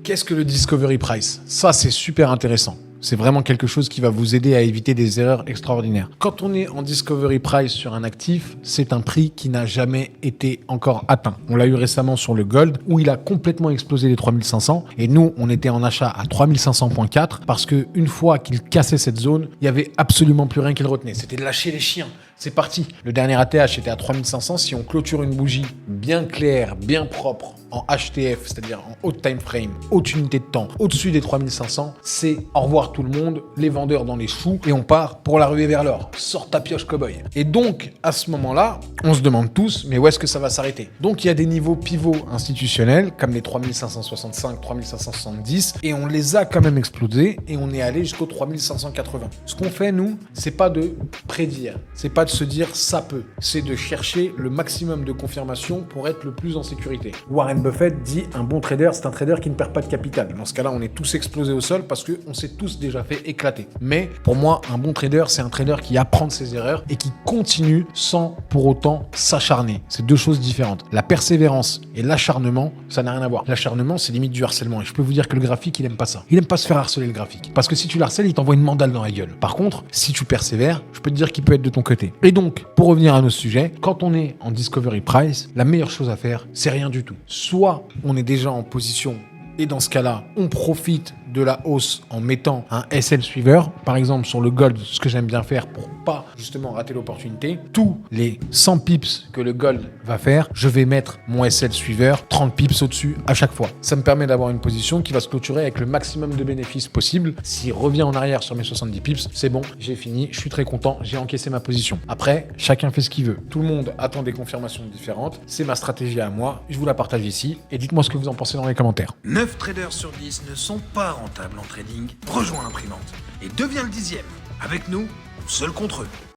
Qu'est-ce que le Discovery Price? Ça, c'est super intéressant. C'est vraiment quelque chose qui va vous aider à éviter des erreurs extraordinaires. Quand on est en Discovery Price sur un actif, c'est un prix qui n'a jamais été encore atteint. On l'a eu récemment sur le Gold où il a complètement explosé les 3500 et nous, on était en achat à 3500.4 parce qu'une fois qu'il cassait cette zone, il n'y avait absolument plus rien qui le retenait. C'était de lâcher les chiens. C'est parti. Le dernier ATH était à 3500. Si on clôture une bougie bien claire, bien propre, en HTF, c'est-à-dire en haute time frame, haute unité de temps, au-dessus des 3500, c'est au revoir tout le monde, les vendeurs dans les choux, et on part pour la ruée vers l'or. Sors ta pioche cow-boy. Et donc, à ce moment-là, on se demande tous, mais où est-ce que ça va s'arrêter? Donc, il y a des niveaux pivots institutionnels, comme les 3565, 3570, et on les a quand même explosés, et on est allé jusqu'aux 3580. Ce qu'on fait, nous, c'est pas de prédire, c'est pas de se dire ça peut, c'est de chercher le maximum de confirmation pour être le plus en sécurité. Warren Buffett dit un bon trader, c'est un trader qui ne perd pas de capital. Dans ce cas-là, on est tous explosés au sol parce qu'on s'est tous déjà fait éclater. Mais pour moi, un bon trader, c'est un trader qui apprend de ses erreurs et qui continue sans pour autant s'acharner. C'est deux choses différentes. La persévérance et l'acharnement, ça n'a rien à voir. L'acharnement, c'est limite du harcèlement. Et je peux vous dire que le graphique, il aime pas ça. Il aime pas se faire harceler le graphique. Parce que si tu l'harcèles, il t'envoie une mandale dans la gueule. Par contre, si tu persévères, je peux te dire qu'il peut être de ton côté. Et donc, pour revenir à nos sujets, quand on est en Discovery Price, la meilleure chose à faire, c'est rien du tout. Soit on est déjà en position et dans ce cas-là, on profite de la hausse en mettant un SL suiveur. Par exemple, sur le Gold, ce que j'aime bien faire pour pas justement rater l'opportunité, tous les 100 pips que le Gold va faire, je vais mettre mon SL suiveur 30 pips au-dessus à chaque fois. Ça me permet d'avoir une position qui va se clôturer avec le maximum de bénéfices possible. S'il revient en arrière sur mes 70 pips, c'est bon, j'ai fini, je suis très content, j'ai encaissé ma position. Après, chacun fait ce qu'il veut. Tout le monde attend des confirmations différentes. C'est ma stratégie à moi, je vous la partage ici et dites-moi ce que vous en pensez dans les commentaires. 9 traders sur 10 ne sont pas rentables en trading. Rejoins l'imprimante et deviens le 10e. Avec nous, seul contre eux.